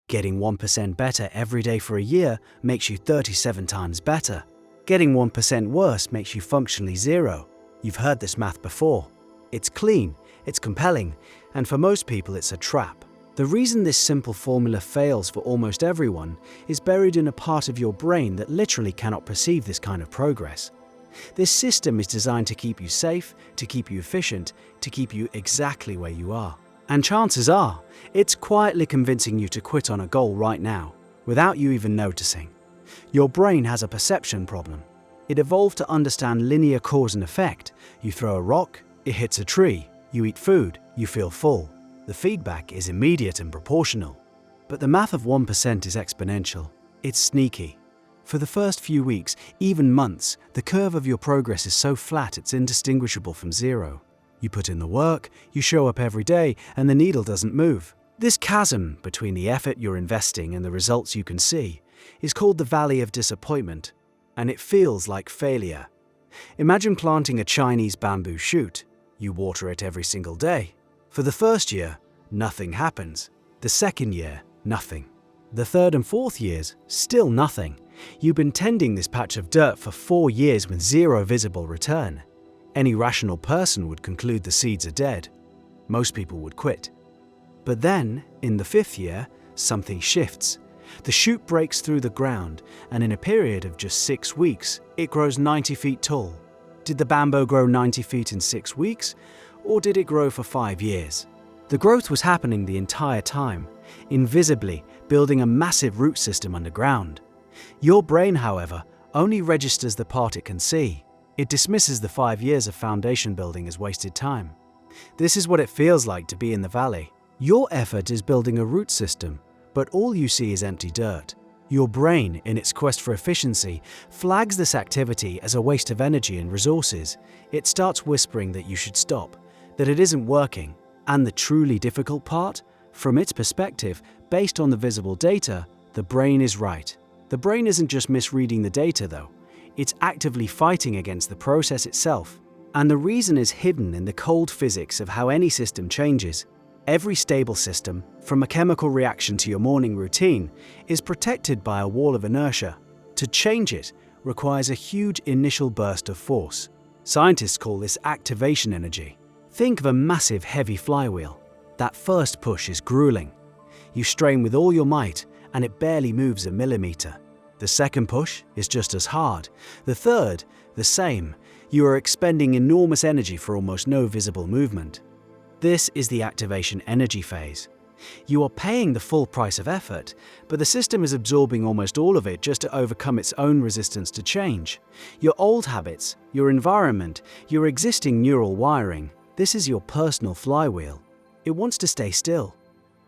Getting 1% better every day for a year makes you 37 times better. Getting 1% worse makes you functionally zero. You've heard this math before. It's clean, it's compelling, and for most people it's a trap. The reason this simple formula fails for almost everyone is buried in a part of your brain that literally cannot perceive this kind of progress. This system is designed to keep you safe, to keep you efficient, to keep you exactly where you are. And chances are, it's quietly convincing you to quit on a goal right now, without you even noticing. Your brain has a perception problem. It evolved to understand linear cause and effect. You throw a rock, it hits a tree. You eat food, you feel full. The feedback is immediate and proportional. But the math of 1% is exponential. It's sneaky. For the first few weeks, even months, the curve of your progress is so flat it's indistinguishable from zero. You put in the work, you show up every day, and the needle doesn't move. This chasm between the effort you're investing and the results you can see is called the valley of disappointment, and it feels like failure. Imagine planting a Chinese bamboo shoot. You water it every single day. For the first year, nothing happens. The second year, nothing. The third and fourth years, still nothing. You've been tending this patch of dirt for 4 years with zero visible return. Any rational person would conclude the seeds are dead. Most people would quit. But then, in the 5th year, something shifts. The shoot breaks through the ground, and in a period of just 6 weeks, it grows 90 feet tall. Did the bamboo grow 90 feet in 6 weeks, or did it grow for 5 years? The growth was happening the entire time, invisibly building a massive root system underground. Your brain, however, only registers the part it can see. It dismisses the 5 years of foundation building as wasted time. This is what it feels like to be in the valley. Your effort is building a root system, but all you see is empty dirt. Your brain, in its quest for efficiency, flags this activity as a waste of energy and resources. It starts whispering that you should stop, that it isn't working. And the truly difficult part? From its perspective, based on the visible data, the brain is right. The brain isn't just misreading the data, though. It's actively fighting against the process itself. And the reason is hidden in the cold physics of how any system changes. Every stable system, from a chemical reaction to your morning routine, is protected by a wall of inertia. To change it requires a huge initial burst of force. Scientists call this activation energy. Think of a massive heavy flywheel. That first push is grueling. You strain with all your might, and it barely moves a millimeter. The second push is just as hard. The third, the same. You are expending enormous energy for almost no visible movement. This is the activation energy phase. You are paying the full price of effort, but the system is absorbing almost all of it just to overcome its own resistance to change. Your old habits, your environment, your existing neural wiring, this is your personal flywheel. It wants to stay still.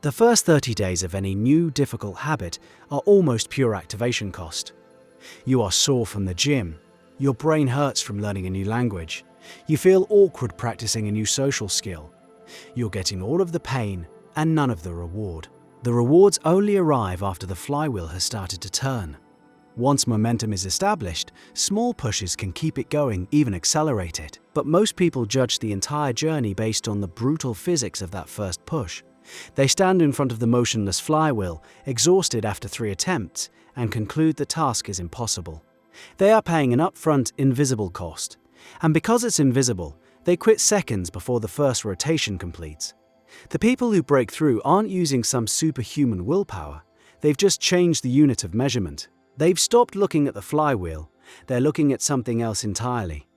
The first 30 days of any new, difficult habit are almost pure activation cost. You are sore from the gym. Your brain hurts from learning a new language. You feel awkward practicing a new social skill. You're getting all of the pain and none of the reward. The rewards only arrive after the flywheel has started to turn. Once momentum is established, small pushes can keep it going, even accelerate it. But most people judge the entire journey based on the brutal physics of that first push. They stand in front of the motionless flywheel, exhausted after 3 attempts, and conclude the task is impossible. They are paying an upfront, invisible cost. And because it's invisible, they quit seconds before the first rotation completes. The people who break through aren't using some superhuman willpower. They've just changed the unit of measurement. They've stopped looking at the flywheel. They're looking at something else entirely.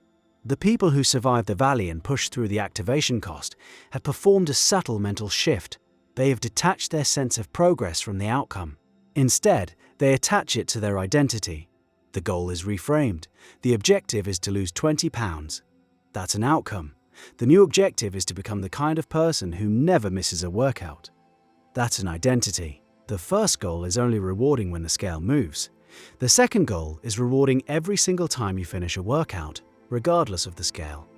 The people who survive the valley and push through the activation cost have performed a subtle mental shift. They have detached their sense of progress from the outcome. Instead, they attach it to their identity. The goal is reframed. The objective is to lose 20 pounds. That's an outcome. The new objective is to become the kind of person who never misses a workout. That's an identity. The first goal is only rewarding when the scale moves. The second goal is rewarding every single time you finish a workout, regardless of the scale.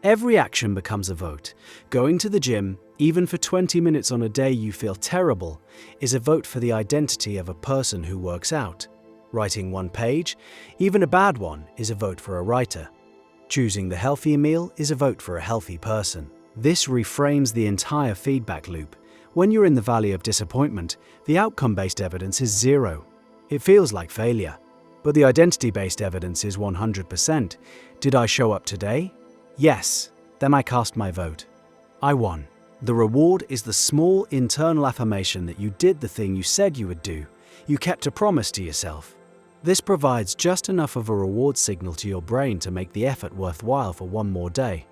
Every action becomes a vote. Going to the gym, even for 20 minutes on a day you feel terrible, is a vote for the identity of a person who works out. Writing 1 page, even a bad one, is a vote for a writer. Choosing the healthier meal is a vote for a healthy person. This reframes the entire feedback loop. When you're in the valley of disappointment, the outcome-based evidence is 0. It feels like failure. But the identity-based evidence is 100%. Did I show up today? Yes. Then I cast my vote. I won. The reward is the small internal affirmation that you did the thing you said you would do. You kept a promise to yourself. This provides just enough of a reward signal to your brain to make the effort worthwhile for one more day.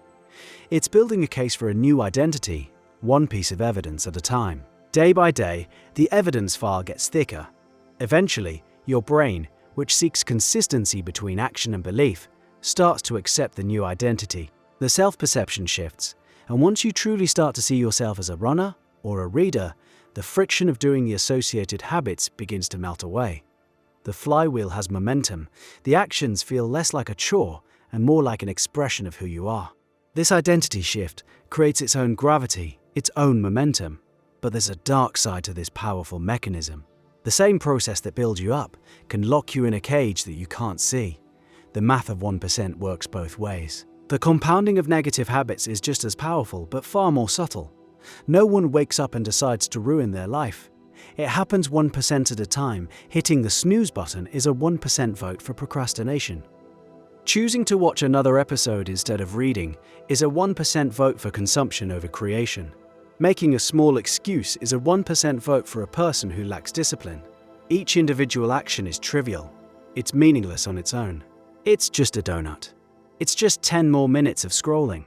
It's building a case for a new identity, one piece of evidence at a time. Day by day, the evidence file gets thicker. Eventually, your brain, which seeks consistency between action and belief, starts to accept the new identity. The self-perception shifts, and once you truly start to see yourself as a runner or a reader, the friction of doing the associated habits begins to melt away. The flywheel has momentum. The actions feel less like a chore and more like an expression of who you are. This identity shift creates its own gravity, its own momentum. But there's a dark side to this powerful mechanism. The same process that builds you up can lock you in a cage that you can't see. The math of 1% works both ways. The compounding of negative habits is just as powerful, but far more subtle. No one wakes up and decides to ruin their life. It happens 1% at a time. Hitting the snooze button is a 1% vote for procrastination. Choosing to watch another episode instead of reading is a 1% vote for consumption over creation. Making a small excuse is a 1% vote for a person who lacks discipline. Each individual action is trivial. It's meaningless on its own. It's just a donut. It's just 10 more minutes of scrolling.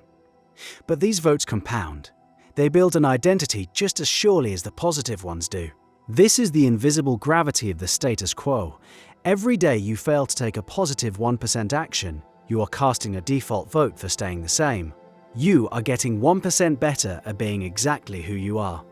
But these votes compound. They build an identity just as surely as the positive ones do. This is the invisible gravity of the status quo. Every day you fail to take a positive 1% action, you are casting a default vote for staying the same. You are getting 1% better at being exactly who you are.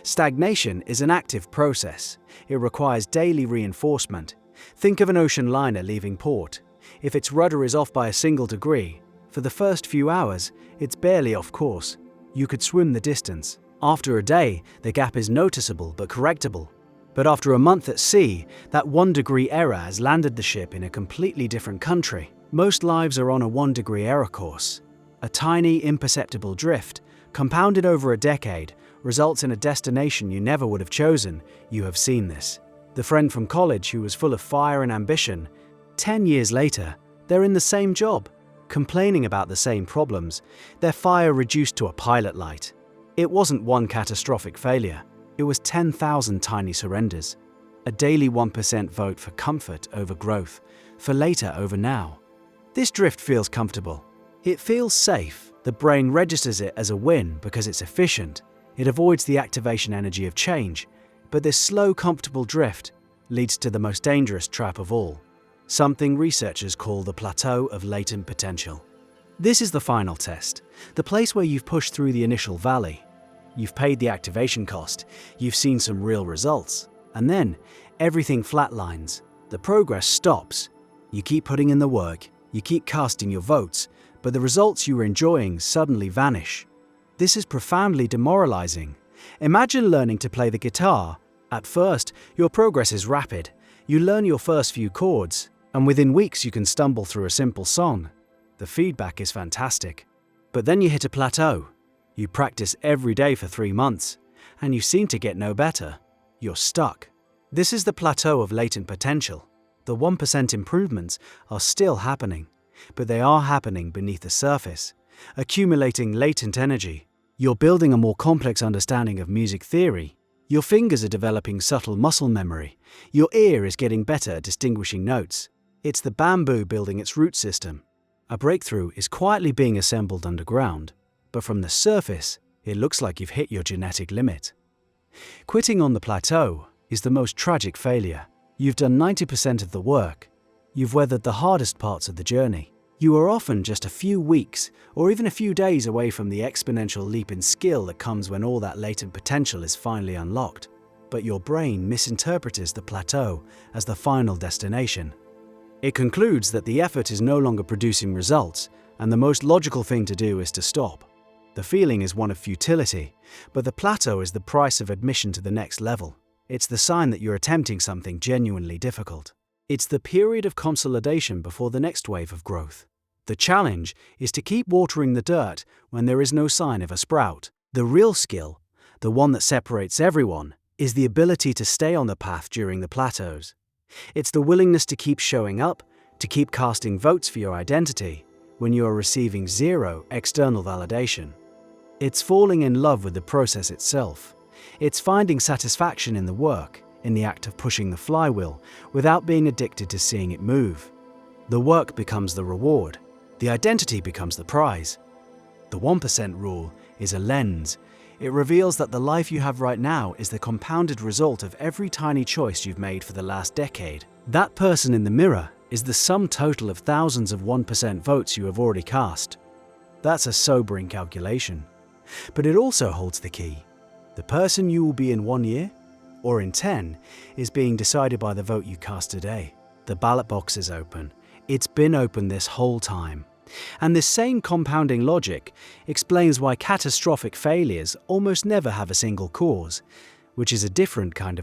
Stagnation is an active process. It requires daily reinforcement. Think of an ocean liner leaving port. If its rudder is off by a single degree, for the first few hours, it's barely off course. You could swim the distance. After a day, the gap is noticeable but correctable. But after a month at sea, that 1-degree error has landed the ship in a completely different country. Most lives are on a 1-degree error course. A tiny, imperceptible drift, compounded over a decade, results in a destination you never would have chosen. You have seen this. The friend from college who was full of fire and ambition, 10 years later, they're in the same job, complaining about the same problems, their fire reduced to a pilot light. It wasn't one catastrophic failure. It was 10,000 tiny surrenders. A daily 1% vote for comfort over growth, for later over now. This drift feels comfortable. It feels safe. The brain registers it as a win because it's efficient. It avoids the activation energy of change. But this slow, comfortable drift leads to the most dangerous trap of all. Something researchers call the plateau of latent potential. This is the final test, the place where you've pushed through the initial valley. You've paid the activation cost, you've seen some real results, and then everything flatlines. The progress stops. You keep putting in the work, you keep casting your votes, but the results you were enjoying suddenly vanish. This is profoundly demoralizing. Imagine learning to play the guitar. At first, your progress is rapid. You learn your first few chords, and within weeks you can stumble through a simple song. The feedback is fantastic. But then you hit a plateau. You practice every day for 3 months, and you seem to get no better. You're stuck. This is the plateau of latent potential. The 1% improvements are still happening, but they are happening beneath the surface, accumulating latent energy. You're building a more complex understanding of music theory. Your fingers are developing subtle muscle memory. Your ear is getting better at distinguishing notes. It's the bamboo building its root system. A breakthrough is quietly being assembled underground, but from the surface, it looks like you've hit your genetic limit. Quitting on the plateau is the most tragic failure. You've done 90% of the work. You've weathered the hardest parts of the journey. You are often just a few weeks or even a few days away from the exponential leap in skill that comes when all that latent potential is finally unlocked. But your brain misinterprets the plateau as the final destination. It concludes that the effort is no longer producing results, and the most logical thing to do is to stop. The feeling is one of futility, but the plateau is the price of admission to the next level. It's the sign that you're attempting something genuinely difficult. It's the period of consolidation before the next wave of growth. The challenge is to keep watering the dirt when there is no sign of a sprout. The real skill, The one that separates everyone is the ability to stay on the path during the plateaus. It's the willingness to keep showing up, to keep casting votes for your identity, when you are receiving zero external validation. It's falling in love with the process itself. It's finding satisfaction in the work, in the act of pushing the flywheel, without being addicted to seeing it move. The work becomes the reward. The identity becomes the prize. The 1% rule is a lens. It reveals that the life you have right now is the compounded result of every tiny choice you've made for the last decade. That person in the mirror is the sum total of thousands of 1% votes you have already cast. That's a sobering calculation. But it also holds the key. The person you will be in 1 year, or in 10, is being decided by the vote you cast today. The ballot box is open. It's been open this whole time. And this same compounding logic explains why catastrophic failures almost never have a single cause, which is a different kind of